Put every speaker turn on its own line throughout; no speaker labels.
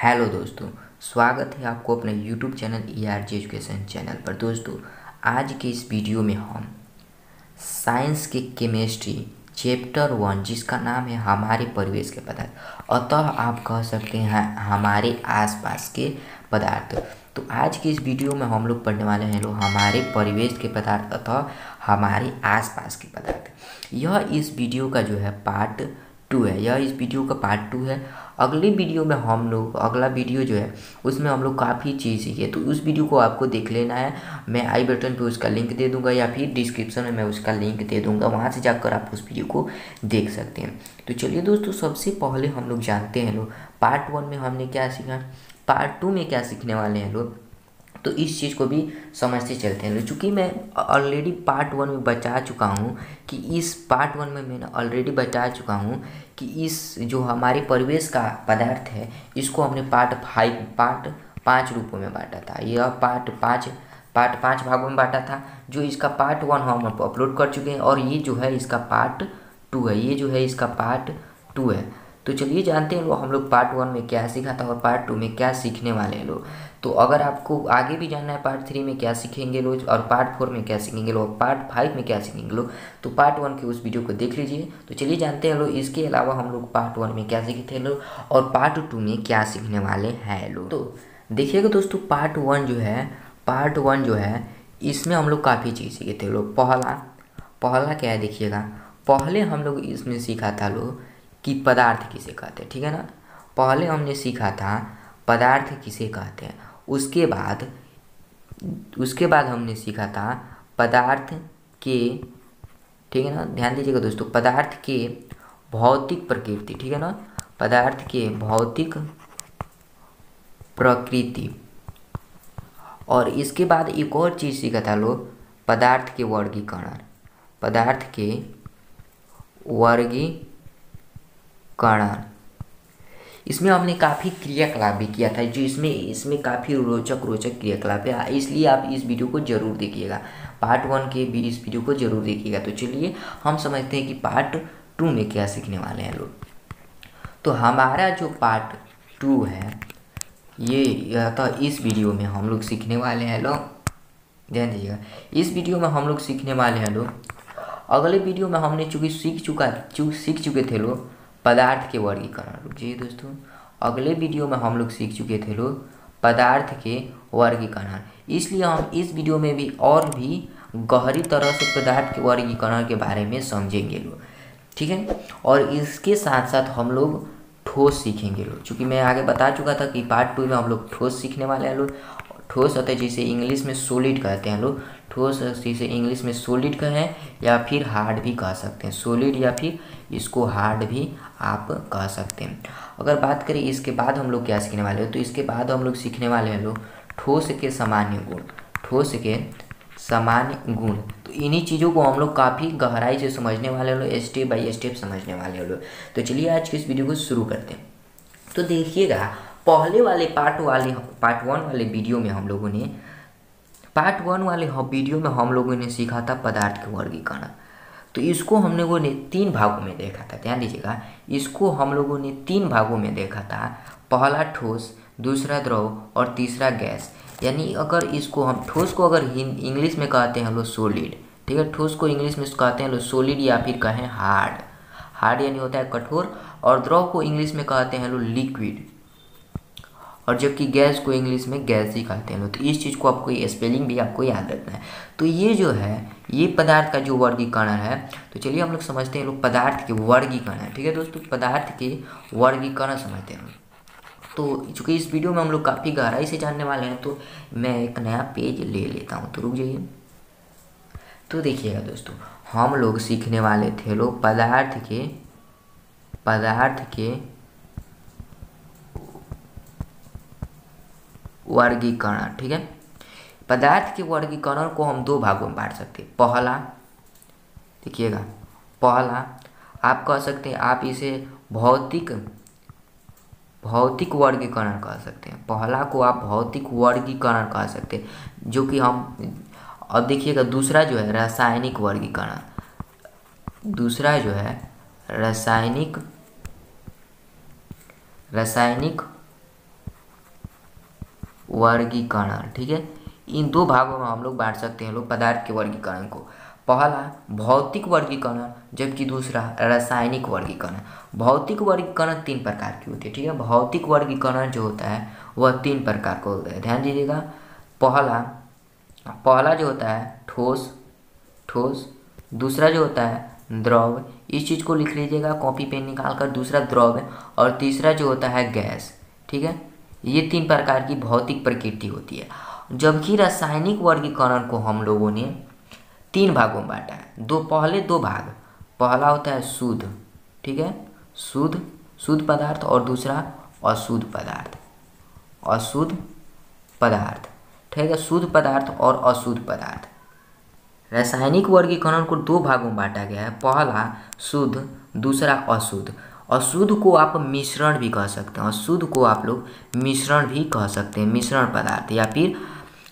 Hello दोस्तों, स्वागत है आपको अपने YouTube channel ERG education channel पर। दोस्तों, आज के इस वीडियो में हम साइंस के केमिस्ट्री चैप्टर 1 जिसका नाम है हमारे परिवेश के पदार्थ, अतः आप कह सकते हैं हमारे आसपास के पदार्थ। तो आज के इस वीडियो में हम लोग पढ़ने वाले हैं हमारे परिवेश के पदार्थ अतः हमारे आसपास के पदार्थ। यह इस वीडियो का जो है पार्ट 2 है। यह इस वीडियो का पार्ट 2 है। अगले वीडियो में हम लोग अगला वीडियो जो है उसमें हम लोग काफ़ी चीज़ सीखे, तो उस वीडियो को आपको देख लेना है। मैं आई बटन पे उसका लिंक दे दूंगा या फिर डिस्क्रिप्शन में मैं उसका लिंक दे दूंगा, वहाँ से जाकर आप उस वीडियो को देख सकते हैं। तो चलिए दोस्तों, सबसे पहले हम लोग जानते हैं पार्ट 1 में हमने क्या सीखा, पार्ट 2 में क्या सीखने वाले हैं तो इस चीज़ को भी समझते चलते हैं। चूँकि मैं ऑलरेडी पार्ट 1 में बता चुका हूँ कि इस पार्ट 1 में मैंने ऑलरेडी बता चुका हूँ कि इस जो हमारे परिवेश का पदार्थ है इसको हमने पार्ट 5 रूपों में बांटा था। यह पार्ट 5 भागों में बांटा था। जो इसका पार्ट 1 हम अपलोड कर चुके हैं और ये जो है इसका पार्ट 2 है। ये जो है इसका पार्ट 2 है। तो चलिए जानते हैं हम लोग पार्ट 1 में क्या सीखा था और पार्ट 2 में क्या सीखने वाले हैं तो अगर आपको आगे भी जानना है पार्ट 3 में क्या सीखेंगे और पार्ट 4 में क्या सीखेंगे और पार्ट 5 में क्या सीखेंगे तो पार्ट 1 के उस वीडियो को देख लीजिए। तो चलिए जानते हैं इसके अलावा हम लोग पार्ट 1 में क्या सीखे थे और पार्ट 2 में क्या सीखने वाले हैं तो देखिएगा दोस्तों, पार्ट 1 जो है इसमें हम लोग काफ़ी चीज़ सीखे थे पहला क्या है देखिएगा। पहले हम लोग इसमें सीखा था कि पदार्थ किसे कहते हैं, ठीक है ना। पहले हमने सीखा था पदार्थ किसे कहते हैं। उसके बाद हमने सीखा था पदार्थ के, ठीक है ना, ध्यान दीजिएगा दोस्तों, पदार्थ के भौतिक प्रकृति, ठीक है ना, पदार्थ के भौतिक प्रकृति। और इसके बाद एक और चीज़ सीखा था पदार्थ के वर्गीकरण, पदार्थ के वर्गीकरण। इसमें हमने काफ़ी क्रियाकलाप भी किया था जो इसमें काफ़ी रोचक क्रियाकलाप है, इसलिए आप इस वीडियो को जरूर देखिएगा। पार्ट 1 के भी इस वीडियो को जरूर देखिएगा। तो चलिए हम समझते हैं कि पार्ट 2 में क्या सीखने वाले हैं तो हमारा जो पार्ट 2 है ये तो इस वीडियो में हम लोग सीखने वाले हैं ध्यान दीजिएगा। इस वीडियो में हम लोग सीखने वाले हैं अगले वीडियो में हमने चूँकि सीख चुके थे पदार्थ के वर्गीकरण। जी दोस्तों, अगले वीडियो में हम लोग सीख चुके थे पदार्थ के वर्गीकरण, इसलिए हम इस वीडियो में भी और भी गहरी तरह से पदार्थ के वर्गीकरण के बारे में समझेंगे ठीक है। और इसके साथ साथ हम लोग ठोस सीखेंगे चूँकि मैं आगे बता चुका था कि पार्ट 2 में हम लोग ठोस सीखने वाले हैं ठोस अतः जिसे इंग्लिश में सॉलिड कहते हैं ठोस जिसे इंग्लिश में सॉलिड कहें या फिर हार्ड भी कह सकते हैं, सॉलिड या फिर इसको हार्ड भी आप कह सकते हैं। अगर बात करें इसके बाद हम लोग क्या सीखने वाले हैं तो इसके बाद हम लोग सीखने वाले हैं ठोस के सामान्य गुण, ठोस के सामान्य गुण। तो इन्हीं चीज़ों को हम लोग काफ़ी गहराई से समझने वाले स्टेप बाय स्टेप समझने वाले तो चलिए आज के इस वीडियो को शुरू करते हैं। तो देखिएगा, पहले वाले पार्ट 1 वाले वीडियो में हम लोगों ने सीखा था पदार्थ के वर्गीकरण। तो इसको हम लोगों ने 3 भागों में देखा था। ध्यान दीजिएगा, इसको हम लोगों ने 3 भागों में देखा था। पहला ठोस, दूसरा द्रव और तीसरा गैस। यानी अगर इसको हम ठोस को अगर इंग्लिश में कहते हैं सॉलिड, ठीक है, ठोस को इंग्लिश में कहते हैं सॉलिड या फिर कहें हार्ड यानी होता है कठोर, और द्रव को इंग्लिश में कहते हैं लिक्विड, और जबकि गैस को इंग्लिश में गैस ही कहते हैं तो इस चीज़ को आपको स्पेलिंग भी आपको याद रखना है। तो ये जो है ये पदार्थ का जो वर्गीकरण है। तो चलिए हम लोग समझते हैं पदार्थ के वर्गीकरण, ठीक है दोस्तों, पदार्थ के वर्गीकरण समझते हैं। तो चूँकि इस वीडियो में हम लोग काफ़ी गहराई से जानने वाले हैं तो मैं एक नया पेज ले लेता हूँ, तो रुक जाइए। तो देखिएगा दोस्तों, हम लोग सीखने वाले थे पदार्थ के वर्गीकरण, ठीक है। पदार्थ के वर्गीकरण को हम 2 भागों में बांट सकते हैं। पहला देखिएगा, पहला आप कह सकते हैं, आप इसे भौतिक वर्गीकरण कह सकते हैं। पहला को आप भौतिक वर्गीकरण कह सकते हैं, जो कि हम अब देखिएगा दूसरा जो है रासायनिक वर्गीकरण, दूसरा जो है रासायनिक वर्गीकरण, ठीक है। इन दो भागों में हम लोग बांट सकते हैं लोग पदार्थ के वर्गीकरण को। पहला भौतिक वर्गीकरण, जबकि दूसरा रासायनिक वर्गीकरण। भौतिक वर्गीकरण 3 प्रकार की होती है, ठीक है। भौतिक वर्गीकरण जो होता है वह 3 प्रकार का होता है, ध्यान दीजिएगा। पहला जो होता है ठोस, दूसरा जो होता है द्रव, इस चीज़ को लिख लीजिएगा कॉपी पेन निकाल कर, दूसरा द्रव है, और तीसरा जो होता है गैस, ठीक है। ये 3 प्रकार की भौतिक प्रकृति होती है। जबकि रासायनिक वर्गीकरण को हम लोगों ने 3 भागों में बांटा है। पहले दो भाग, पहला होता है शुद्ध, ठीक है, शुद्ध पदार्थ, और दूसरा अशुद्ध पदार्थ, ठीक है। शुद्ध पदार्थ और अशुद्ध पदार्थ। रासायनिक वर्गीकरण को 2 भागों में बांटा गया है, पहला शुद्ध, दूसरा अशुद्ध। अशुद्ध को आप मिश्रण भी कह सकते हैं, अशुद्ध को आप लोग मिश्रण भी कह सकते हैं, मिश्रण पदार्थ, या फिर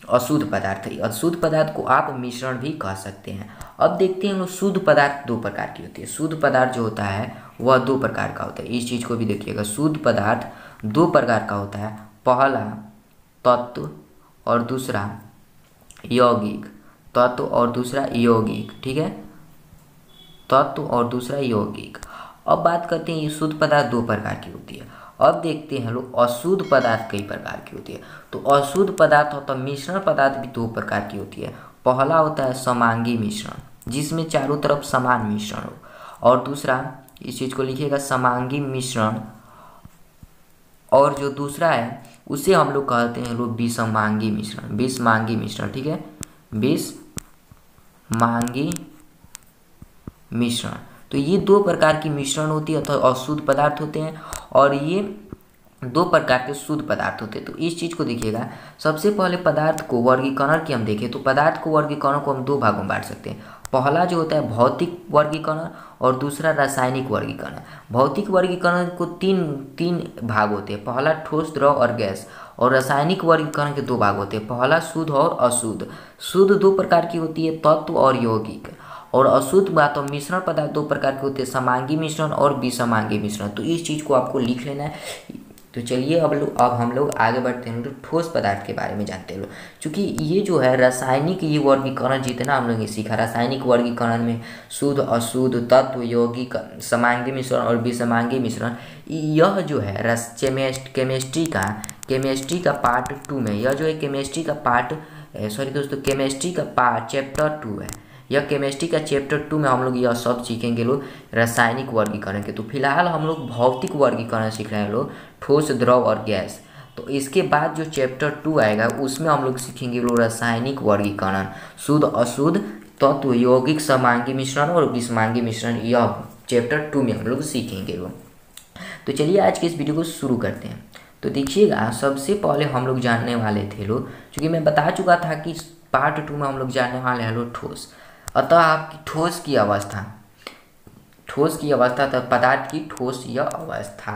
अशुद्ध पदार्थ। अशुद्ध पदार्थ को आप मिश्रण भी कह सकते हैं। अब देखते हैं शुद्ध पदार्थ 2 प्रकार की होती है। शुद्ध पदार्थ जो होता है वह 2 प्रकार का होता है, इस चीज़ को भी देखिएगा। शुद्ध पदार्थ 2 प्रकार का होता है, पहला तत्व और दूसरा यौगिक, तत्व और दूसरा यौगिक, ठीक है, तत्व और दूसरा यौगिक। अब बात करते हैं ये शुद्ध पदार्थ 2 प्रकार की होती है। अब देखते हैं लोग अशुद्ध पदार्थ कई प्रकार की होती है। तो अशुद्ध पदार्थ होता है मिश्रण पदार्थ भी 2 प्रकार की होती है। पहला होता है समांगी मिश्रण, जिसमें चारों तरफ समान मिश्रण हो, और दूसरा, इस चीज़ को लिखिएगा, समांगी मिश्रण, और जो दूसरा है उसे हम लोग कहते हैं लोग विषमांगी मिश्रण, ठीक है, विषमांगी मिश्रण। तो ये 2 प्रकार की मिश्रण होती है, अथवा अशुद्ध पदार्थ होते हैं, और ये 2 प्रकार के शुद्ध पदार्थ होते हैं। तो इस चीज़ को देखिएगा। सबसे पहले पदार्थ को वर्गीकरण की हम देखें तो पदार्थ को वर्गीकरण को हम 2 भागों में बांट सकते हैं। पहला जो होता है भौतिक वर्गीकरण, और दूसरा रासायनिक वर्गीकरण। भौतिक वर्गीकरण को तीन भाग होते हैं, पहला ठोस, द्रव और गैस। और रासायनिक वर्गीकरण के 2 भाग होते हैं, पहला शुद्ध और अशुद्ध। शुद्ध 2 प्रकार की होती है, तत्व और यौगिक, और अशुद्ध बात और मिश्रण पदार्थ 2 प्रकार के होते हैं, समांगी मिश्रण और विषमांगी मिश्रण। तो इस चीज़ को आपको लिख लेना है। तो चलिए अब हम लोग आगे बढ़ते हैं, तो ठोस पदार्थ के बारे में जानते हैं लोग। क्योंकि ये जो है रासायनिक ये वर्गीकरण जितना हम लोग ने सीखा, रासायनिक वर्गीकरण में शुद्ध, अशुद्ध, तत्व, यौगिक, समांगी मिश्रण और विषमांगी मिश्रण, यह जो है केमिस्ट्री का पार्ट 2 में, यह जो है केमिस्ट्री का पार्ट चैप्टर 2 है। यह केमिस्ट्री का चैप्टर 2 में हम लोग यह सब सीखेंगे लोग रासायनिक वर्गीकरण के। तो फिलहाल हम लोग भौतिक वर्गीकरण सीख रहे हैं लोग, ठोस, द्रव और गैस। तो इसके बाद जो चैप्टर 2 आएगा उसमें हम लोग सीखेंगे लोग रासायनिक वर्गीकरण, शुद्ध, अशुद्ध, तत्व, यौगिक, समांगी मिश्रण और विषमांगी मिश्रण। यह चैप्टर 2 में हम लोग सीखेंगे लोग। तो चलिए आज के इस वीडियो को शुरू करते हैं। तो देखिएगा, सबसे पहले हम लोग जानने वाले थे लोग, क्योंकि मैं बता चुका था कि पार्ट 2 में हम लोग जानने वाले हैं लोग ठोस। अतः आपकी ठोस की अवस्था तो पदार्थ की ठोस या अवस्था।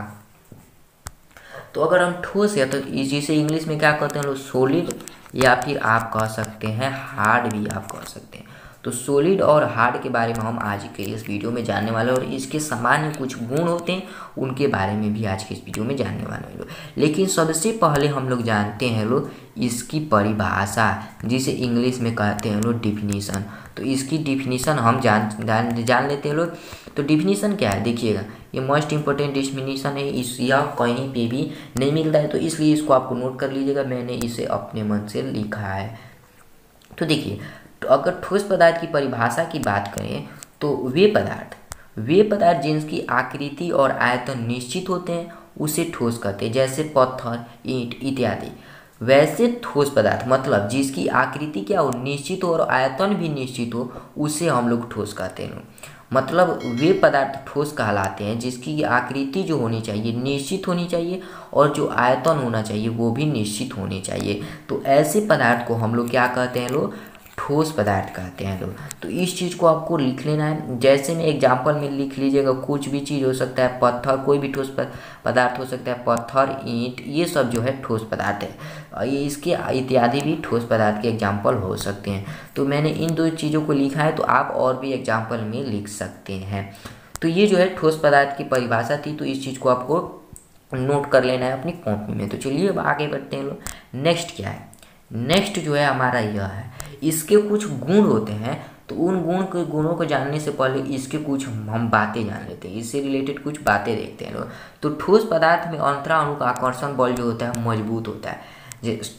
तो अगर हम ठोस है तो जिसे इंग्लिश में क्या कहते हैं लोग, सॉलिड, या फिर आप कह सकते हैं हार्ड भी आप कह सकते हैं। तो सॉलिड और हार्ड के बारे में हम आज के इस वीडियो में जानने वाले हैं, और इसके सामान्य कुछ गुण होते हैं उनके बारे में भी आज के इस वीडियो में जानने वाले हैं लोग। लेकिन सबसे पहले हम लोग जानते हैं लोग इसकी परिभाषा, जिसे इंग्लिश में कहते हैं लोग डिफिनीशन। तो इसकी डिफिनीशन हम जान लेते हैं लोग। तो डिफिनीशन क्या है, देखिएगा, ये मोस्ट इंपॉर्टेंट डिफिनीशन है, यह कहीं पे भी नहीं मिलता है, तो इसलिए इसको आपको नोट कर लीजिएगा, मैंने इसे अपने मन से लिखा है। तो देखिए, तो अगर ठोस पदार्थ की परिभाषा की बात करें तो वे पदार्थ जिनकी आकृति और आयतन निश्चित होते हैं उसे ठोस कहते हैं, जैसे पत्थर, ईंट इत्यादि। वैसे ठोस पदार्थ मतलब जिसकी आकृति क्या हो, निश्चित हो, और आयतन भी निश्चित हो, उसे हम लोग ठोस कहते हैं। मतलब वे पदार्थ ठोस कहलाते हैं जिसकी आकृति जो होनी चाहिए निश्चित होनी चाहिए, और जो आयतन होना चाहिए वो भी निश्चित होनी चाहिए। तो ऐसे पदार्थ को हम लोग क्या कहते हैं लोग, ठोस पदार्थ कहते हैं लोग। तो इस चीज़ को आपको लिख लेना है। जैसे में एग्जाम्पल में लिख लीजिएगा, कुछ भी चीज़ हो सकता है, पत्थर, कोई भी ठोस पदार्थ हो सकता है, पत्थर, ईंट, ये सब जो है ठोस पदार्थ है। ये इसके इत्यादि भी ठोस पदार्थ के एग्जाम्पल हो सकते हैं। तो मैंने इन 2 चीज़ों को लिखा है, तो आप और भी एग्जाम्पल में लिख सकते हैं। तो ये जो है ठोस पदार्थ की परिभाषा थी, तो इस चीज़ को आपको नोट कर लेना है अपनी कॉपी में। तो चलिए अब आगे बढ़ते हैं लोग। नेक्स्ट क्या है, नेक्स्ट जो है हमारा यह है, इसके कुछ गुण होते हैं। तो उन गुणों को जानने से पहले इसके कुछ हम बातें जान लेते हैं, इससे रिलेटेड कुछ बातें देखते हैं लोग। तो ठोस पदार्थ में अंतरा अणु का आकर्षण बल जो होता है मजबूत होता है।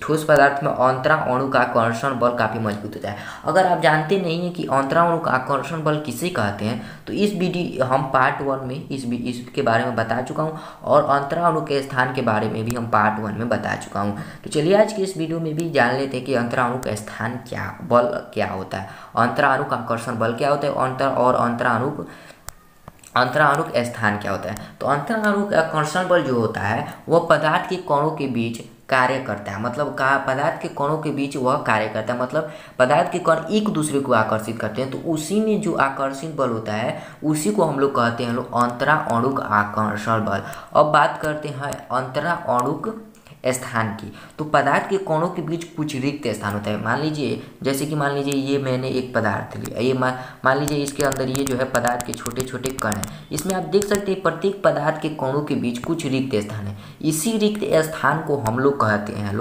ठोस पदार्थ में अंतरा अणु का आकर्षण बल काफ़ी मजबूत होता है। अगर आप जानते नहीं हैं कि अंतरा अणु का आकर्षण बल किसे कहते हैं, तो इस वीडियो हम पार्ट 1 में इसके बारे में बता चुका हूं, और अंतरा अणु के स्थान के बारे में भी हम पार्ट 1 में बता चुका हूं। तो चलिए आज की इस वीडियो में भी जान लेते हैं कि अंतरा अणु का स्थान क्या बल क्या होता है, अंतरा अणु का आकर्षण बल क्या होता है, अंतरा अणु का स्थान क्या होता है। तो अंतरा अणु का आकर्षण बल जो होता है वह पदार्थ के कणों के बीच कार्य करता है। मतलब पदार्थ के कणों के बीच वह कार्य करता है, मतलब पदार्थ के कण एक दूसरे को आकर्षित करते हैं। तो उसी में जो आकर्षण बल होता है उसी को हम लोग कहते हैं अंतरा अणुक आकर्षण बल। अब बात करते हैं अंतरा अणुक स्थान की। तो पदार्थ के कणों के बीच कुछ रिक्त स्थान होता है। मान लीजिए, जैसे कि मान लीजिए ये मैंने एक पदार्थ लिया, ये मान लीजिए इसके अंदर ये जो है पदार्थ के छोटे छोटे कण हैं। इसमें आप देख सकते हैं प्रत्येक पदार्थ के कणों के बीच कुछ रिक्त स्थान है। इसी रिक्त स्थान को हम लोग कहते हैं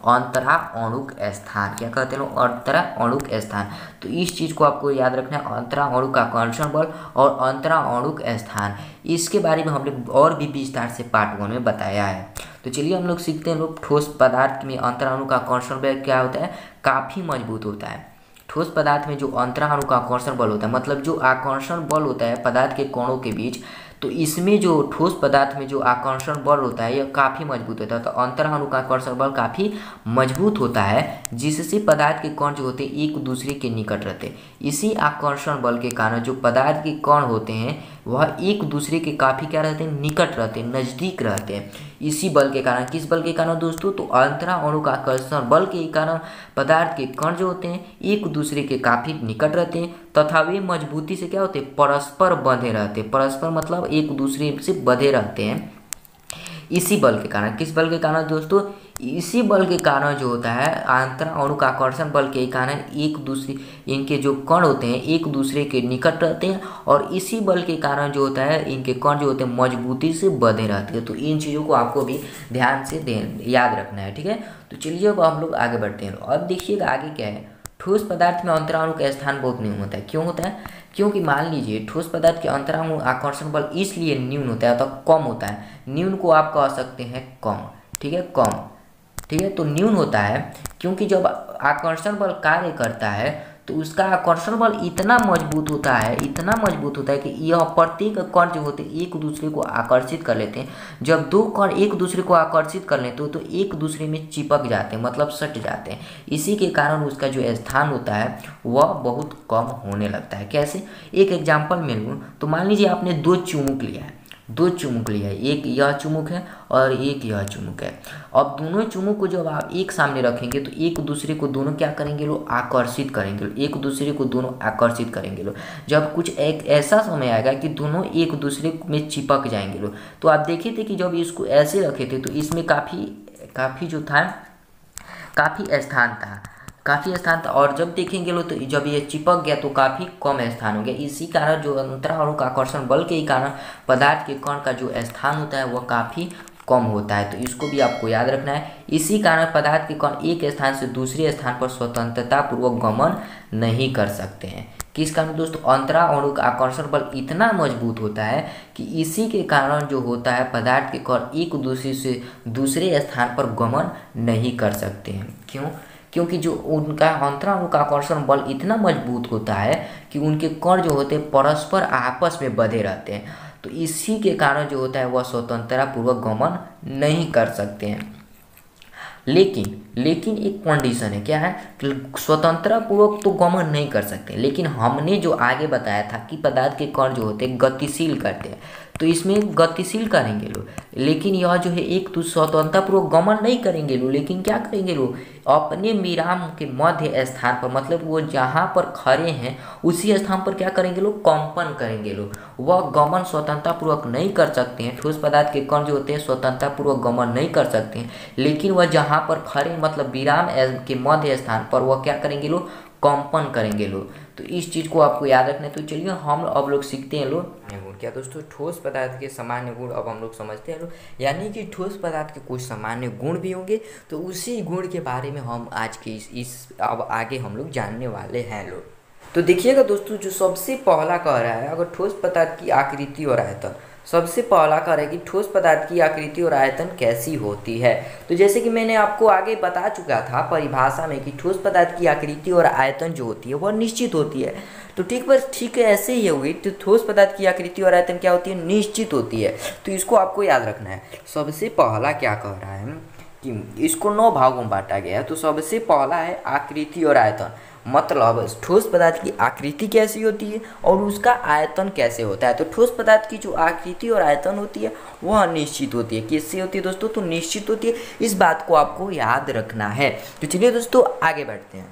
अंतरा अणुक स्थान। क्या कहते हैं अंतरा अणुक स्थान। तो इस चीज़ को आपको याद रखना है, अंतरा अणुक आकर्षण बल और अंतरा अणुक स्थान। इसके बारे में हमने और भी विस्तार से पार्ट 1 में बताया है। तो चलिए हम लोग सीखते हैं ठोस पदार्थ में अंतरा अणु का आकर्षण बल क्या होता है, काफ़ी मजबूत होता है। ठोस पदार्थ में जो अंतरा अणु का आकर्षण बल होता है, मतलब जो आकर्षण बल होता है पदार्थ के कणों के बीच, तो इसमें जो ठोस पदार्थ में जो आकर्षण बल होता है यह काफ़ी मजबूत होता है। तो अंतरा अणु का आकर्षण बल काफ़ी मजबूत होता है, जिससे पदार्थ के कण जो होते हैं एक दूसरे के निकट रहते हैं। इसी आकर्षण बल के कारण जो पदार्थ के कण होते हैं वह एक दूसरे के काफ़ी क्या रहते हैं, निकट रहते हैं, नज़दीक रहते हैं। इसी बल के कारण, किस बल के कारण दोस्तों, तो अंतरा अणु का आकर्षण बल के कारण पदार्थ के कण जो होते हैं एक दूसरे के काफ़ी निकट रहते हैं, तथा वे मजबूती से क्या होते हैं, परस्पर बंधे रहते हैं। परस्पर मतलब एक दूसरे से बंधे रहते हैं इसी बल के कारण। किस बल के कारण दोस्तों, इसी बल के कारण जो होता है अंतरा अणु का आकर्षण बल के कारण एक दूसरे, इनके जो कण होते हैं एक दूसरे के निकट रहते हैं, और इसी बल के कारण जो होता है इनके कण जो होते हैं मजबूती से बंधे रहते हैं। तो इन चीज़ों को आपको भी ध्यान से याद रखना है, ठीक है। तो चलिए अब हम लोग आगे बढ़ते हैं। अब देखिएगा आगे क्या है, ठोस पदार्थ में अंतरा अणु का स्थान बहुत न्यून होता है। क्यों होता है, क्योंकि मान लीजिए ठोस पदार्थ के अंतरा अणु आकर्षण बल इसलिए न्यून होता है, तो कम होता है। न्यून को आप कह सकते हैं कम, ठीक है, कम, ठीक है। तो न्यून होता है क्योंकि जब आकर्षण बल कार्य करता है तो उसका आकर्षण बल इतना मजबूत होता है, इतना मजबूत होता है कि यह प्रत्येक कण जो होते हैं एक दूसरे को आकर्षित कर लेते हैं। जब दो कण एक दूसरे को आकर्षित कर लेते हो तो एक दूसरे में चिपक जाते हैं, मतलब सट जाते हैं। इसी के कारण उसका जो स्थान होता है वह बहुत कम होने लगता है। कैसे, एक एग्जाम्पल में लूँ तो मान लीजिए आपने दो चुमुक लिया है, दो चुमुक लिया है, एक यह चुमुक है और एक यह चुमुक है। अब दोनों चुमुक को जब आप एक सामने रखेंगे तो एक दूसरे को दोनों क्या करेंगे आकर्षित करेंगे, एक दूसरे को दोनों आकर्षित करेंगे जब कुछ एक ऐसा समय आएगा कि दोनों एक दूसरे में चिपक जाएंगे तो आप देखे थे कि जब इसको ऐसे रखे थे तो इसमें काफ़ी जो था काफ़ी स्थान था, और जब देखेंगे तो जब ये चिपक गया तो काफ़ी कम स्थान हो गया। इसी कारण जो अंतरा अणु का आकर्षण बल के कारण पदार्थ के कण का जो स्थान होता है वह काफ़ी कम होता है। तो इसको भी आपको याद रखना है। इसी कारण पदार्थ के कण एक स्थान से दूसरे स्थान पर स्वतंत्रता पूर्वक गमन नहीं कर सकते हैं। किस कारण दोस्तों, अंतरा अणु का आकर्षण बल इतना मजबूत होता है कि इसी के कारण जो होता है पदार्थ के कण एक दूसरे से दूसरे स्थान पर गमन नहीं कर सकते हैं। क्यों, क्योंकि जो उनका अंतरा अणु का आकर्षण बल इतना मजबूत होता है कि उनके कण जो होते हैं परस्पर आपस में बंधे रहते हैं। तो इसी के कारण जो होता है वह स्वतंत्रता पूर्वक गमन नहीं कर सकते हैं। लेकिन एक कंडीशन है, क्या है, स्वतंत्रता पूर्वक तो गमन नहीं कर सकते, लेकिन हमने जो आगे बताया था कि पदार्थ के कण जो होते हैं गतिशील करते हैं, तो इसमें गतिशील करेंगे लोग, लेकिन यह जो है एक तो स्वतंत्रता पूर्वक गमन नहीं करेंगे लोग, लेकिन क्या करेंगे लोग अपने विराम के मध्य स्थान पर, मतलब वो जहाँ पर खड़े हैं उसी स्थान पर क्या करेंगे लोग, कंपन करेंगे लोग। वह गमन स्वतंत्रता पूर्वक नहीं कर सकते हैं। ठोस पदार्थ के कण जो होते हैं स्वतंत्रता पूर्वक गमन नहीं कर सकते हैं, लेकिन वह जहाँ पर खड़े मतलब विराम के मध्य स्थान पर वह क्या करेंगे लोग, कंपन करेंगे लोग। तो इस चीज़ को आपको याद रखना है। तो चलिए हम अब लोग सीखते हैं लोग गुण। क्या दोस्तों, ठोस पदार्थ के सामान्य गुण अब हम लोग समझते हैं लोग, यानी कि ठोस पदार्थ के कुछ सामान्य गुण भी होंगे। तो उसी गुण के बारे में हम आज के इस अब आगे हम लोग जानने वाले हैं लोग। तो देखिएगा दोस्तों, जो सबसे पहला कह रहा है, अगर ठोस पदार्थ की आकृति और आयतन, सबसे पहला कह रहा है कि ठोस पदार्थ की आकृति और आयतन कैसी होती है। तो जैसे कि मैंने आपको आगे बता चुका था परिभाषा में कि ठोस पदार्थ की आकृति और आयतन जो होती है वह निश्चित होती है। तो ठीक है, ऐसे ही होगी। तो ठोस पदार्थ की आकृति और आयतन क्या होती है, निश्चित होती है। तो इसको आपको याद रखना है। सबसे पहला क्या कह रहा है कि इसको 9 भागों में बांटा गया है। तो सबसे पहला है आकृति और आयतन, मतलब ठोस पदार्थ की आकृति कैसी होती है और उसका आयतन कैसे होता है। तो ठोस पदार्थ की जो आकृति और आयतन होती है वह निश्चित होती है। किससे होती है दोस्तों, तो निश्चित होती है। इस बात को आपको याद रखना है। तो चलिए दोस्तों आगे बढ़ते हैं।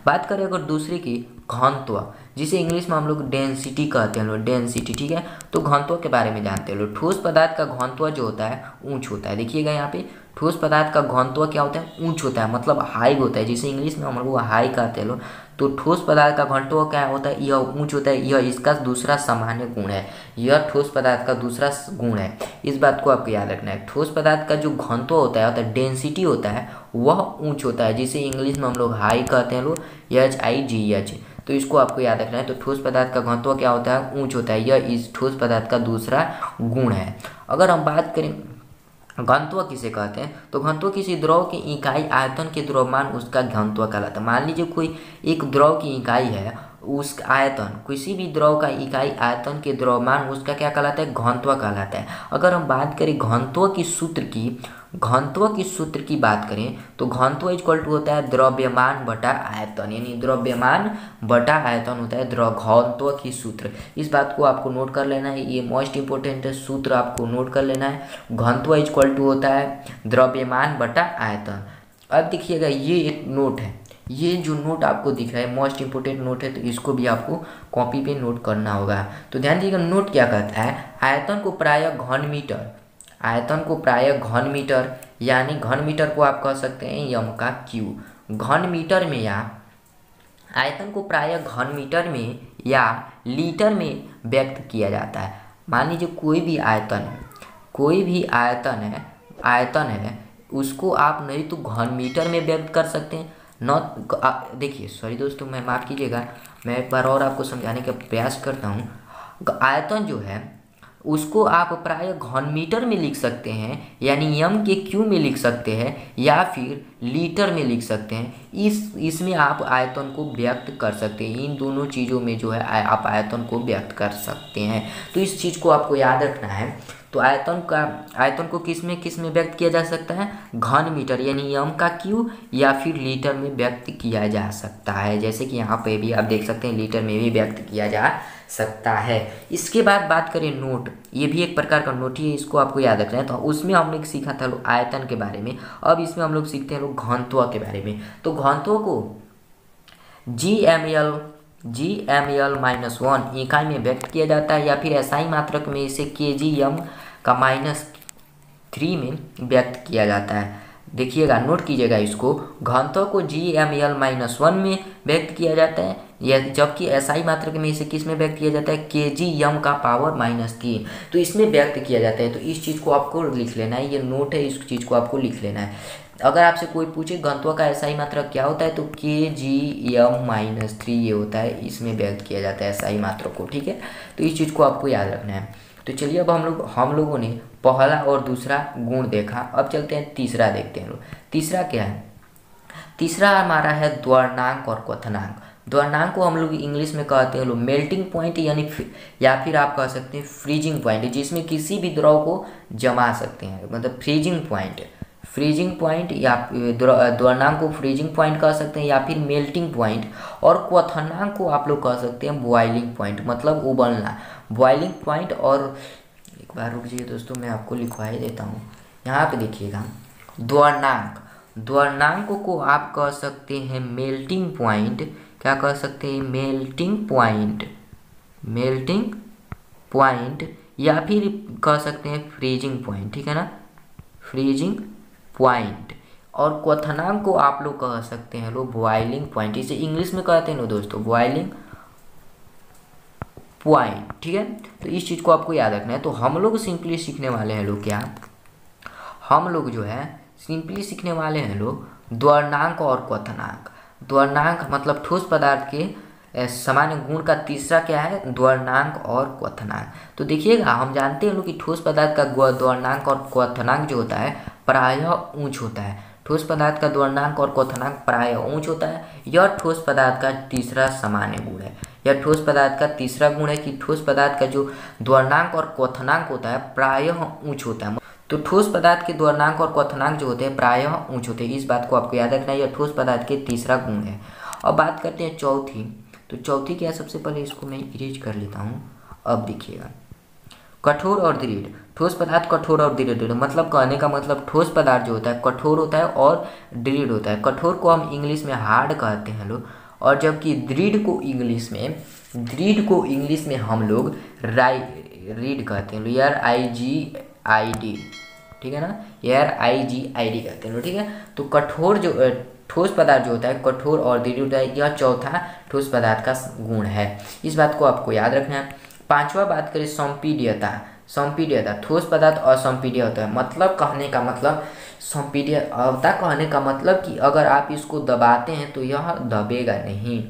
बात करें अगर दूसरे की घनत्व, जिसे इंग्लिश में हम लोग डेंसिटी कहते हैं लोग, डेंसिटी, ठीक है। तो घनत्व के बारे में जानते हैं लोग। ठोस पदार्थ का घनत्व जो होता है ऊंच होता है। देखिएगा यहाँ पे ठोस पदार्थ का घनत्व क्या होता है, ऊंच होता है, मतलब हाई होता है, जिसे इंग्लिश में हम लोग हाई कहते हैं लोग। तो ठोस पदार्थ का घनत्व क्या होता है, यह ऊंच होता है। यह इसका दूसरा सामान्य गुण है, यह ठोस पदार्थ का दूसरा गुण है। इस बात को आपको याद रखना है। ठोस पदार्थ का जो घनत्व होता है डेंसिटी होता है, वह ऊंच होता है, जिसे इंग्लिश में हम लोग हाई कहते हैं लोग, HIGH। तो इसको आपको याद रखना है। तो ठोस पदार्थ का घनत्व क्या होता है, ऊंच होता है। यह इस ठोस पदार्थ का दूसरा गुण है। अगर हम बात करें घनत्व किसे कहते हैं, तो घनत्व किसी द्रव की इकाई आयतन के द्रव्यमान उसका घनत्व कहलाता है। मान लीजिए कोई एक द्रव की इकाई है, उस आयतन, किसी भी द्रव का इकाई आयतन के द्रव्यमान उसका क्या कहलाता है, घनत्व कहलाता है। अगर हम बात करें घनत्व की सूत्र की बात करें, तो घनत्व इक्वल टू होता है द्रव्यमान बटा आयतन, यानी द्रव्यमान बटा आयतन होता है घनत्व की सूत्र। इस बात को आपको नोट कर लेना है, ये मोस्ट इंपोर्टेंट सूत्र आपको नोट कर लेना है। घनत्व इक्वल टू होता है द्रव्यमान बटा आयतन। अब देखिएगा ये एक नोट है, ये जो नोट आपको दिख रहा है मोस्ट इंपोर्टेंट नोट है, तो इसको भी आपको कॉपी पे नोट करना होगा। तो ध्यान दीजिएगा, नोट क्या कहता है, आयतन को प्रायः घन मीटर, यानी घन मीटर को आप कह सकते हैं यम का क्यू, घन मीटर में, या आयतन को प्रायः घन मीटर में या लीटर में व्यक्त किया जाता है। मान लीजिए कोई भी आयतन है, उसको आप नहीं तो घन मीटर में व्यक्त कर सकते हैं, देखिए सॉरी दोस्तों, मैं माफ़ कीजिएगा, मैं एक बार और आपको समझाने का प्रयास करता हूँ। आयतन जो है उसको आप प्रायः घन मीटर में लिख सकते हैं, यानी एम के क्यू में लिख सकते हैं, या फिर लीटर में लिख सकते हैं। इसमें आप आयतन को व्यक्त कर सकते हैं। इन दोनों चीज़ों में जो है आप आयतन को व्यक्त कर सकते हैं। तो इस चीज़ को आपको याद रखना है। तो आयतन को किस में व्यक्त किया जा सकता है, घन मीटर, यानी एम का क्यू, या फिर लीटर में व्यक्त किया जा सकता है। जैसे कि यहाँ पे भी आप देख सकते हैं लीटर में भी व्यक्त किया जा सकता है। इसके बाद बात करें नोट, ये भी एक प्रकार का नोट ही है, इसको आपको याद रखना है। तो उसमें हम लोग सीखा था लोग आयतन के बारे में, अब इसमें हम लोग सीखते हैं लोग घनत्व के बारे में। तो घनत्व को GmL-1 इकाई में व्यक्त किया जाता है, या फिर SI मात्रक में इसे kgm का -3 में व्यक्त किया जाता है। देखिएगा, नोट कीजिएगा इसको, घनत्व को GmL-1 में व्यक्त किया जाता है, या जबकि SI मात्रक में इसे किस में व्यक्त किया जाता है, kgm का पावर -3, तो इसमें व्यक्त किया जाता है। तो इस चीज़ को आपको लिख लेना है, ये नोट है, इस चीज़ को आपको लिख लेना है। अगर आपसे कोई पूछे घनत्व का SI मात्रक क्या होता है, तो kgm-3 ये होता है, इसमें व्यक्त किया जाता है SI मात्रक को, ठीक है। तो इस चीज़ को आपको याद रखना है। तो चलिए अब हम लोगों ने पहला और दूसरा गुण देखा, अब चलते हैं तीसरा देखते हैं लोग। तीसरा क्या है, तीसरा हमारा है द्वरनांक और क्वथनांक। द्वरनांक को हम लोग इंग्लिश में कहते हैं लोग मेल्टिंग पॉइंट, यानी या फिर आप कह सकते हैं फ्रीजिंग पॉइंट, जिसमें किसी भी द्रव को जमा सकते हैं, मतलब फ्रीजिंग पॉइंट, या द्वरनांक को फ्रीजिंग पॉइंट कह सकते हैं, या फिर मेल्टिंग पॉइंट। और क्वथनांक को आप लोग कह सकते हैं बॉइलिंग पॉइंट, मतलब उबलना, बॉइलिंग पॉइंट। और एक बार रुक जाइए दोस्तों, मैं आपको लिखवा ही देता हूँ। यहाँ पे देखिएगा, द्वरनांक को आप कह सकते हैं मेल्टिंग पॉइंट, क्या कह सकते हैं, मेल्टिंग पॉइंट, या फिर कह सकते हैं फ्रीजिंग पॉइंट, ठीक है ना, फ्रीजिंग पॉइंट। और क्वथनांक को आप लोग कह सकते हैं लोग बॉइलिंग पॉइंट, इसे इंग्लिश में कहते हैं ना दोस्तों बॉइलिंग पॉइंट। ठीक है, तो इस चीज़ को आपको याद रखना है। तो हम लोग सिंपली सीखने वाले हैं लोग क्या, हम लोग जो है सिंपली सीखने वाले हैं लोग द्वरणांक और क्वथनांक। द्वरणांक मतलब ठोस पदार्थ के सामान्य गुण का तीसरा क्या है, द्वरणांक और क्वथनांक। तो देखिएगा हम जानते हैं लोग कि ठोस पदार्थ का द्वरणांक और क्वथनांक जो होता है प्रायः ऊंच होता है। ठोस पदार्थ का द्वरणांक और क्वथनांक प्रायः ऊंच होता है। यह ठोस पदार्थ का तीसरा सामान्य गुण है। यह ठोस पदार्थ का तीसरा गुण है कि ठोस पदार्थ का जो द्वरणांक और क्वथनांक होता है प्रायः ऊंच होता है। तो ठोस पदार्थ के द्वरणांक और क्वथनांक जो होते हैं प्रायः ऊंच होते हैं। इस बात को आपको याद रखना है, यह ठोस पदार्थ के तीसरा गुण है। अब बात करते हैं चौथी। तो चौथी क्या है, सबसे पहले इसको मैं इरेज कर लेता हूँ। अब देखिएगा कठोर और दृढ़। ठोस पदार्थ कठोर और दृढ़, मतलब कहने का मतलब ठोस पदार्थ जो होता है कठोर होता है और दृढ़ होता है। कठोर को हम इंग्लिश में हार्ड कहते हैं लोग, और जबकि दृढ़ को इंग्लिश में हम लोग रीड कहते हैं, RIGID। ठीक है ना, RIGID कहते हैं लोग। ठीक है, तो कठोर जो ठोस पदार्थ जो होता है कठोर और दृढ़ होता है, यह चौथा ठोस पदार्थ का गुण है। इस बात को आपको याद रखना है। पांचवा बात करें संपीड्यता। ठोस पदार्थ असंपीड्य होता है। मतलब कहने का मतलब संपीड्यता कहने का मतलब कि अगर आप इसको दबाते हैं तो यह दबेगा नहीं।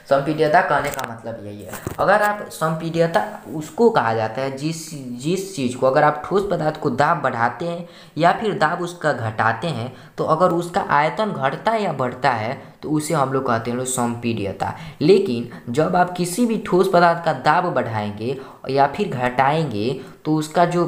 संपीड्यता कहने का मतलब यही है। अगर आप संपीड्यता उसको कहा जाता है जिस चीज़ को अगर आप ठोस पदार्थ को दाब बढ़ाते हैं या फिर दाब उसका घटाते हैं, तो अगर उसका आयतन घटता है या बढ़ता है तो उसे हम लोग कहते हैं संपीड्यता। लेकिन जब आप किसी भी ठोस पदार्थ का दाब बढ़ाएंगे या फिर घटाएंगे तो उसका जो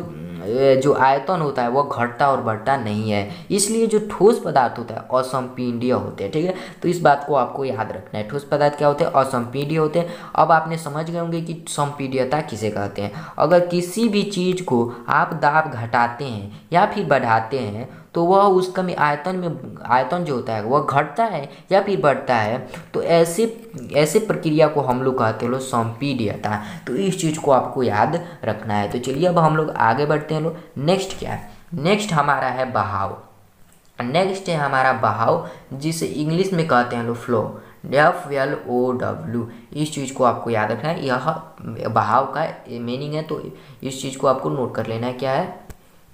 आयतन होता है वह घटता और बढ़ता नहीं है। इसलिए जो ठोस पदार्थ होता है असंपीड्य होते हैं। ठीक है, तो इस बात को आपको याद रखना है। ठोस पदार्थ क्या होते हैं, असंपीड्य होते हैं। अब आपने समझ गए होंगे कि संपीड्यता किसे कहते हैं। अगर किसी भी चीज़ को आप दाब घटाते हैं या फिर बढ़ाते हैं तो वह उसका आयतन जो होता है वह घटता है या फिर बढ़ता है, तो ऐसे प्रक्रिया को हम लोग कहते हैं लोग संपीड्यता। तो इस चीज़ को आपको याद रखना है। तो चलिए अब हम लोग आगे बढ़ते हैं लोग। नेक्स्ट क्या है, नेक्स्ट हमारा है बहाव। नेक्स्ट है हमारा बहाव, जिसे इंग्लिश में कहते हैं लोग फ्लो, FLOW। इस चीज़ को आपको याद रखना है, यह बहाव का मीनिंग है। तो इस चीज़ को आपको नोट कर लेना है। क्या है,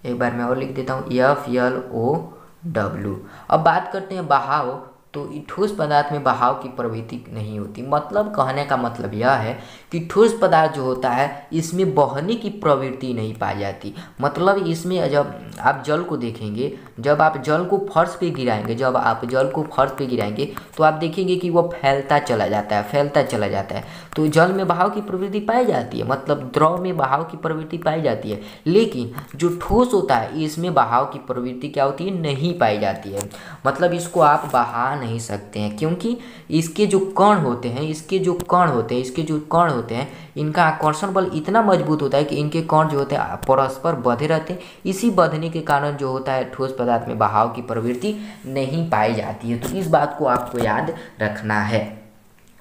एक बार मैं और लिख देता हूँ, FLOW। अब बात करते हैं बहाव। तो ठोस पदार्थ में बहाव की प्रवृत्ति नहीं होती। मतलब कहने का मतलब यह है कि ठोस पदार्थ जो होता है इसमें बहने की प्रवृत्ति नहीं पाई जाती। मतलब इसमें जब आप जल को देखेंगे, जब आप जल को फर्श पे गिराएंगे तो आप देखेंगे कि वह फैलता चला जाता है। तो जल में बहाव की प्रवृत्ति पाई जाती है, मतलब द्रव में बहाव की प्रवृत्ति पाई जाती है। लेकिन जो ठोस होता है इसमें बहाव की प्रवृत्ति क्या होती है, नहीं पाई जाती है। मतलब इसको आप बहा नहीं सकते हैं, क्योंकि इसके जो कण होते हैं इनका आकर्षण बल इतना मजबूत होता है कि इनके कण जो होते हैं परस्पर बंधे रहते हैं। इसी बंधने के कारण जो होता है ठोस पदार्थ में बहाव की प्रवृत्ति नहीं पाई जाती है। तो इस बात को आपको याद रखना है।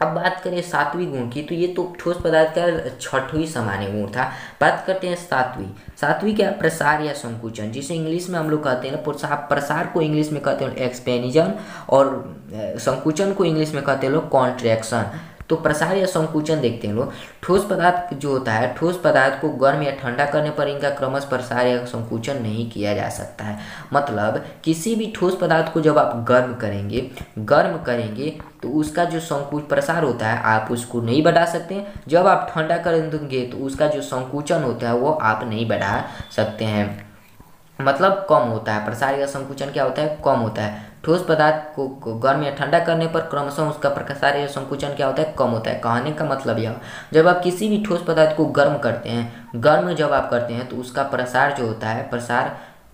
अब बात करें सातवीं गुण की, तो ये तो ठोस पदार्थ का छठवीं सामान्य गुण था। बात करते हैं सातवीं क्या, प्रसार या संकुचन, जिसे इंग्लिश में हम लोग कहते हैं प्रसार को इंग्लिश में कहते हैं एक्सपेंशन, और संकुचन को इंग्लिश में कहते हैं लोग कॉन्ट्रैक्शन। तो प्रसार या संकुचन देखते हैं लोग। ठोस पदार्थ जो होता है, ठोस पदार्थ को गर्म या ठंडा करने पर इनका क्रमश प्रसार या संकुचन नहीं किया जा सकता है। मतलब किसी भी ठोस पदार्थ को जब आप गर्म करेंगे तो उसका जो प्रसार होता है आप उसको नहीं बढ़ा सकते हैं। जब आप ठंडा कर देंगे तो उसका जो संकुचन होता है वो आप नहीं बढ़ा सकते हैं, मतलब कम होता है। प्रसार या संकुचन क्या होता है, कम होता है। ठोस पदार्थ को गर्म या ठंडा करने पर क्रमशः उसका प्रसार या संकुचन क्या होता है, कम होता है। कहने का मतलब यह, जब आप किसी भी ठोस पदार्थ को गर्म करते हैं तो उसका प्रसार जो होता है,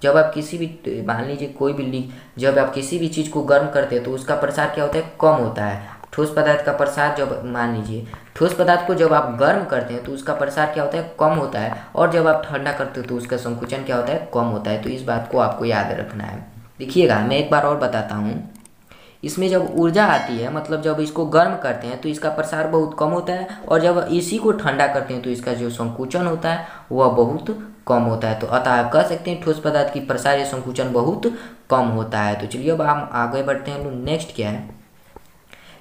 जब आप किसी भी मान लीजिए जब आप किसी भी चीज़ को गर्म करते हैं तो उसका प्रसार क्या होता है, कम होता है। ठोस पदार्थ का प्रसार जब मान लीजिए ठोस पदार्थ को जब आप गर्म करते हैं तो उसका प्रसार क्या होता है, कम होता है, और जब आप ठंडा करते हो तो उसका संकुचन क्या होता है, कम होता है। तो इस बात को आपको याद रखना है। देखिएगा मैं एक बार और बताता हूँ, इसमें जब ऊर्जा आती है, मतलब जब इसको गर्म करते हैं तो इसका प्रसार बहुत कम होता है, और जब इसी को ठंडा करते हैं तो इसका जो संकुचन होता है वह बहुत कम होता है। तो अतः कह सकते हैं ठोस पदार्थ की प्रसार या संकुचन बहुत कम होता है। तो चलिए अब हम आगे बढ़ते हैं। नेक्स्ट क्या है?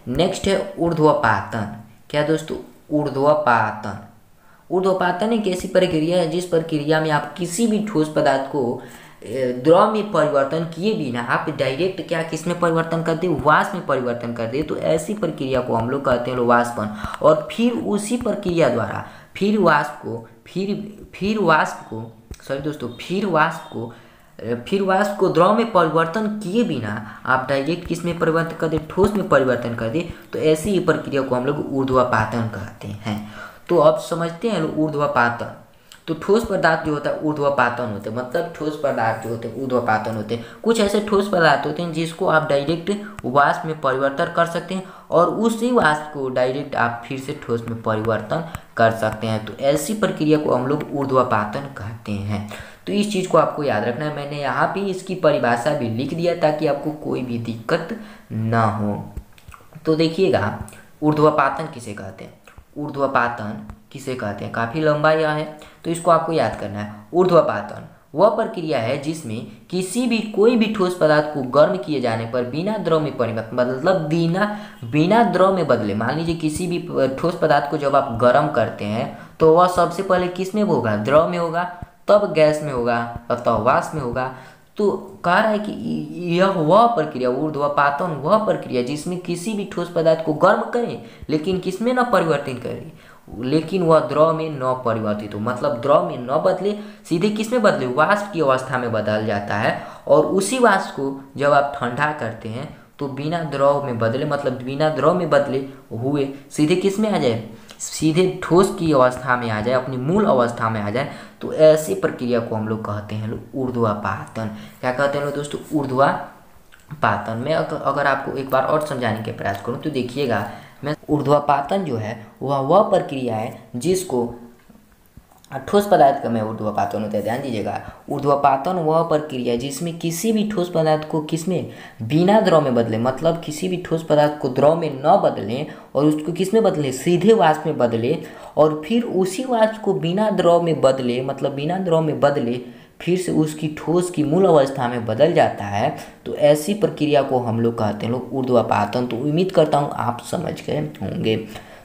नेक्स्ट है ऊर्ध्वपातन। क्या दोस्तों? ऊर्ध्वपातन। ऊर्ध्वपातन एक ऐसी प्रक्रिया है जिस प्रक्रिया में आप किसी भी ठोस पदार्थ को द्रव में परिवर्तन किए बिना आप डायरेक्ट क्या किस में परिवर्तन कर दे? वाष्प में परिवर्तन कर दे। तो ऐसी प्रक्रिया को हम लोग कहते हैं वाष्पन। और फिर उसी प्रक्रिया द्वारा फिर वाष्प को द्रव में परिवर्तन किए बिना आप डायरेक्ट किस में परिवर्तन कर दे? ठोस में परिवर्तन कर दे। तो ऐसी ही प्रक्रिया को हम लोग ऊर्ध्वपातन कहते हैं। तो अब समझते हैं ऊर्ध्वपातन। तो ठोस पदार्थ जो होता है ऊर्ध्वपातन होते हैं, मतलब ठोस पदार्थ जो होते हैं ऊर्ध्वपातन होते हैं। कुछ ऐसे ठोस पदार्थ होते हैं जिसको आप डायरेक्ट वाष्प में परिवर्तन कर सकते हैं, और उसी वाष्प को डायरेक्ट आप फिर से ठोस में परिवर्तन कर सकते हैं। तो ऐसी प्रक्रिया को हम लोग ऊर्ध्वपातन कहते हैं। तो इस चीज़ को आपको याद रखना है। मैंने यहाँ पे इसकी परिभाषा भी लिख दिया ताकि आपको कोई भी दिक्कत ना हो। तो देखिएगा, ऊर्ध्वपातन किसे कहते हैं? ऊर्ध्वपातन किसे कहते हैं? काफ़ी लंबा यह है, तो इसको आपको याद करना है। ऊर्ध्वपातन वह प्रक्रिया है जिसमें कोई भी ठोस पदार्थ को गर्म किए जाने पर बिना द्रव में परिवर्तन, मतलब बिना द्रव में बदले। मान लीजिए किसी भी ठोस पदार्थ को जब आप गर्म करते हैं तो वह सबसे पहले किस में होगा? द्रव में होगा, तब गैस में होगा, तब वाष्प में होगा। तो कह रहा है कि यह वह प्रक्रिया, ऊर्ध्वपातन वह प्रक्रिया जिसमें किसी भी ठोस पदार्थ को गर्म करें लेकिन किसमें न परिवर्तित करें, लेकिन वह द्रव में न परिवर्तित हो, मतलब द्रव में न बदले, सीधे किस में बदले? वाष्प की अवस्था में बदल जाता है। और उसी वाष्प को जब आप ठंडा करते हैं तो बिना द्रव में बदले, मतलब बिना द्रव में बदले हुए सीधे किस में आ जाए? सीधे ठोस की अवस्था में आ जाए, अपनी मूल अवस्था में आ जाए। तो ऐसी प्रक्रिया को हम लोग कहते हैं ऊर्ध्वपातन। क्या कहते हैं दोस्तों? ऊर्ध्वपातन। मैं अगर आपको एक बार और समझाने के प्रयास करूं तो देखिएगा, ऊर्ध्वपातन जो है वह प्रक्रिया है जिसको ठोस पदार्थ का में ऊर्ध्वपातन होता है। ध्यान दीजिएगा, ऊर्ध्वपातन वह प्रक्रिया है जिसमें किसी भी ठोस पदार्थ को किसमें? बिना द्रव में बदले, मतलब किसी भी ठोस पदार्थ को द्रव में न बदलें और उसको किसमें बदले? सीधे वाष्प में बदले, और फिर उसी वाष्प को बिना द्रव में बदले, मतलब बिना द्रव में बदले फिर से उसकी ठोस की मूल अवस्था में बदल जाता है। तो ऐसी प्रक्रिया को हम लोग कहते हैं ऊर्ध्वपातन। तो उम्मीद करता हूँ आप समझ गए होंगे।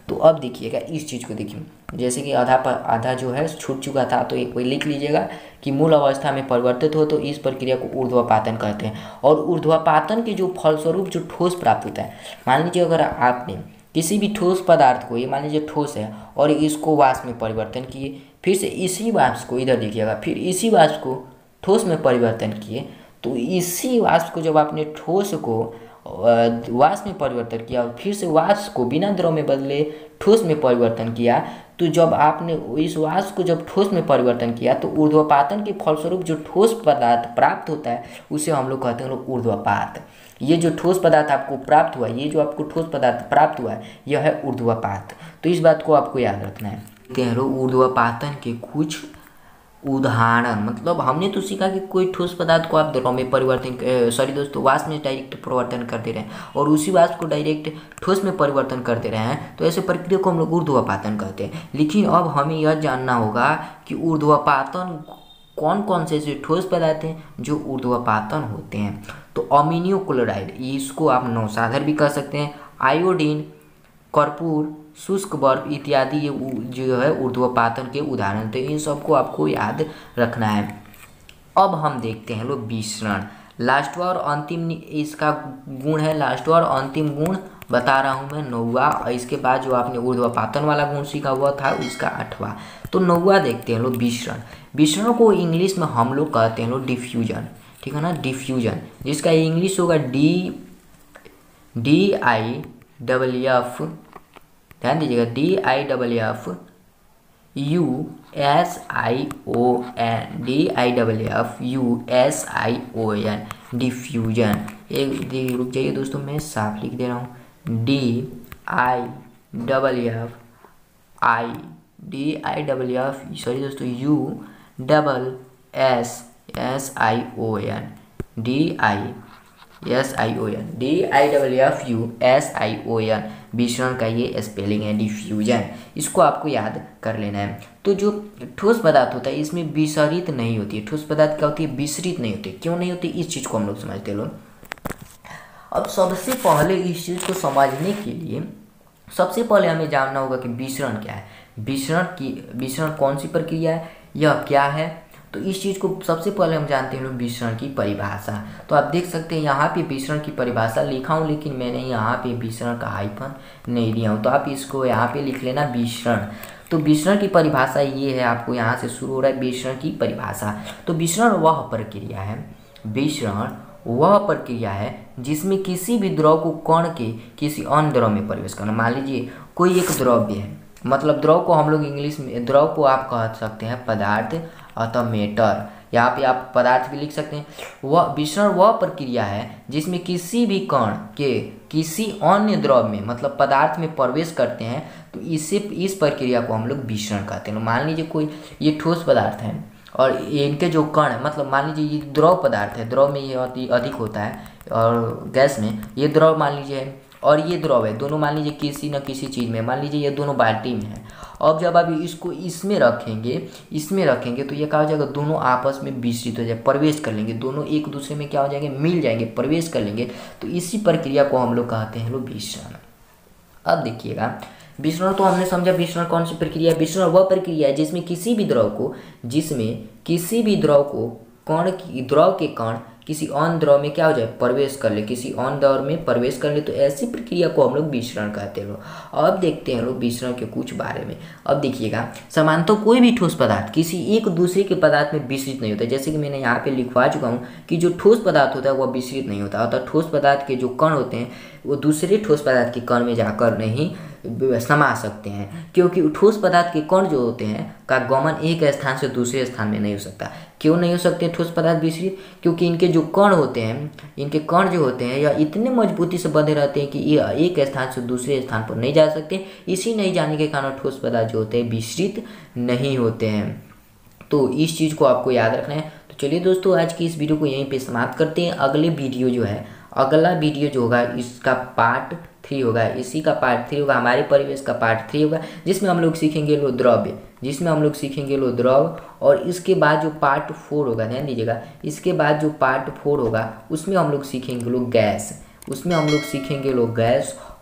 तो अब देखिएगा इस चीज़ को, देखिए जैसे कि आधा जो है छूट चुका था, तो एक कोई लिख लीजिएगा कि मूल अवस्था में परिवर्तित हो, तो इस प्रक्रिया को ऊर्ध्वपातन कहते हैं। और ऊर्ध्वपातन के जो फलस्वरूप जो ठोस प्राप्त होता है, मान लीजिए अगर आपने किसी भी ठोस पदार्थ को, ये मान लीजिए ठोस है, और इसको वाष्प में परिवर्तन किए, फिर से इसी वाष्प को, इधर देखिएगा, फिर इसी वाष्प को ठोस में परिवर्तन किए, तो इसी वाष्प को जब आपने ठोस को वाष्प में परिवर्तन किया, फिर से वाष्प को बिना द्रव में बदले ठोस में परिवर्तन किया, तो जब आपने इस वाष्प को जब ठोस में परिवर्तन किया तो ऊर्ध्वपातन के फलस्वरूप जो ठोस पदार्थ प्राप्त होता है उसे हम लोग कहते हैं ऊर्ध्वपात। ये जो ठोस पदार्थ आपको प्राप्त हुआ, ये जो आपको ठोस पदार्थ प्राप्त हुआ है, यह है ऊर्ध्वपात। तो इस बात को आपको याद रखना है। ऊर्ध्वपातन के कुछ उदाहरण, मतलब हमने तो सीखा कि कोई ठोस पदार्थ को आप द्रव में वाष्प में डायरेक्ट परिवर्तन कर दे रहे हैं और उसी वाष्प को डायरेक्ट ठोस में परिवर्तन कर दे रहे हैं, तो ऐसे प्रक्रिया को हम लोग ऊर्ध्वपातन कहते हैं। लेकिन अब हमें यह जानना होगा कि ऊर्ध्वपातन कौन कौन से ऐसे ठोस पदार्थ हैं जो ऊर्ध्वपातन होते हैं। तो अमीनियो क्लोराइड, इसको आप नौसाधर भी कह सकते हैं, आयोडीन, कर्पूर, शुष्क बर्फ इत्यादि ये जो है ऊर्ध्वपातन के उदाहरण। तो इन सबको आपको याद रखना है। अब हम देखते हैं विसरण। लास्टवा और अंतिम इसका गुण है, लास्टवा और अंतिम गुण बता रहा हूँ मैं, 9वां। इसके बाद जो आपने ऊर्ध्वपातन वाला गुण सीखा हुआ था इसका 8वां। तो 9वां देखते हैं विसरण। विसरण को इंग्लिश में हम लोग कहते हैं डिफ्यूजन, ठीक है ना, डिफ्यूजन, जिसका इंग्लिश होगा DIFF, ध्यान दीजिएगा, DIFFUSION, DIFFUSION, डिफ्यूजन। एक रुक जाइए दोस्तों, मैं साफ लिख दे रहा हूँ, USSION, SION, DIFFUSION विसरण का ये स्पेलिंग है, डिफ्यूजन। इसको आपको याद कर लेना है। तो जो ठोस पदार्थ होता है इसमें विसरित नहीं होती है। ठोस पदार्थ क्या होती है? विसरित नहीं होती। क्यों नहीं होती? इस चीज़ को हम लोग समझते लोग। अब सबसे पहले इस चीज़ को समझने के लिए सबसे पहले हमें जानना होगा कि विसरण क्या है। विसरण कौन सी प्रक्रिया है, यह क्या है। तो इस चीज़ को सबसे पहले हम जानते हैं लोग विसरण की परिभाषा। तो आप देख सकते हैं यहाँ पे विसरण की परिभाषा लिखा हूँ, लेकिन मैंने यहाँ पे विसरण का हाइफन नहीं दिया हूँ। तो आप इसको यहाँ पे लिख लेना विसरण। तो विसरण की परिभाषा ये है, आपको यहाँ से शुरू हो रहा है विसरण की परिभाषा। तो विसरण वह प्रक्रिया है, विसरण वह प्रक्रिया है जिसमें किसी भी द्रव को कण के किसी अन्य द्रव में प्रवेश करना। मान लीजिए कोई एक द्रव्य है, मतलब द्रव को हम लोग इंग्लिश में, द्रव को आप कह सकते हैं पदार्थ अथवा मैटर, यहाँ पे आप पदार्थ भी लिख सकते हैं। वह विसरण वह प्रक्रिया है जिसमें किसी भी कण के किसी अन्य द्रव में, मतलब पदार्थ में प्रवेश करते हैं। तो इस प्रक्रिया को हम लोग विसरण कहते हैं। मान लीजिए कोई ये ठोस पदार्थ है और इनके जो कण, मतलब मान लीजिए ये द्रव पदार्थ है, द्रव में ये अधिक होता है और गैस में ये द्रव मान लीजिए है, और ये द्रव है, दोनों मान लीजिए किसी न किसी चीज़ में, मान लीजिए ये दोनों बाल्टी में है। अब जब आप इसको इसमें रखेंगे तो ये क्या हो जाएगा? दोनों आपस में विसरित हो जाए, प्रवेश कर लेंगे, दोनों एक दूसरे में क्या हो जाएंगे? मिल जाएंगे, प्रवेश कर लेंगे। तो इसी प्रक्रिया को हम लोग कहते हैं लोग विसरण। अब देखिएगा, विसरण तो हमने समझा विसरण कौन सी प्रक्रिया है। विसरण वह प्रक्रिया है जिसमें किसी भी द्रव को द्रव के कण किसी अन्य द्रव में क्या हो जाए? प्रवेश कर ले, किसी अन्य द्रव में प्रवेश कर ले। तो ऐसी प्रक्रिया को हम लोग विसरण कहते हैं लोग। अब देखते हैं लोग विसरण के कुछ बारे में। अब देखिएगा, सामान्यतः कोई भी ठोस पदार्थ किसी एक दूसरे के पदार्थ में विसरित नहीं होता। जैसे कि मैंने यहाँ पे लिखवा चुका हूँ कि जो ठोस पदार्थ होता है वह विसरित नहीं होता, अर्थात ठोस पदार्थ के जो कण होते हैं वो दूसरे ठोस पदार्थ के कण में जाकर नहीं समा सकते हैं, क्योंकि ठोस पदार्थ के कण जो होते हैं का गमन एक स्थान से दूसरे स्थान में नहीं हो सकता। क्यों नहीं हो सकते ठोस पदार्थ विसरित? क्योंकि इनके जो कण होते हैं, इनके कण जो होते हैं यह इतने मजबूती से बंधे रहते हैं कि ये एक स्थान से दूसरे स्थान पर नहीं जा सकते। इसी नहीं जाने के कारण ठोस पदार्थ जो होते हैं विसरित नहीं होते हैं। तो इस चीज़ को आपको याद रखना है। तो चलिए दोस्तों, आज की इस वीडियो को यहीं पे समाप्त करते हैं। अगला वीडियो जो होगा इसका पार्ट 3 होगा, इसी का पार्ट 3 होगा, हमारे परिवेश का पार्ट 3 होगा, जिसमें हम लोग सीखेंगे द्रव। और इसके बाद जो पार्ट 4 होगा, ध्यान दीजिएगा, इसके बाद जो पार्ट 4 होगा उसमें हम लोग सीखेंगे गैस।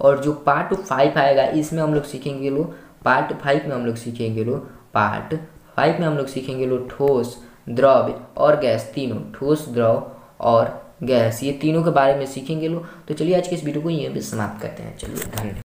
और जो पार्ट 5 आएगा इसमें हम लोग सीखेंगे पार्ट 5 में हम लोग सीखेंगे ठोस, द्रव और गैस, तीनों ठोस, द्रव और गैस, ये तीनों के बारे में सीखेंगे लोग। तो चलिए आज के इस वीडियो को यहीं पे समाप्त करते हैं। चलिए, धन्यवाद।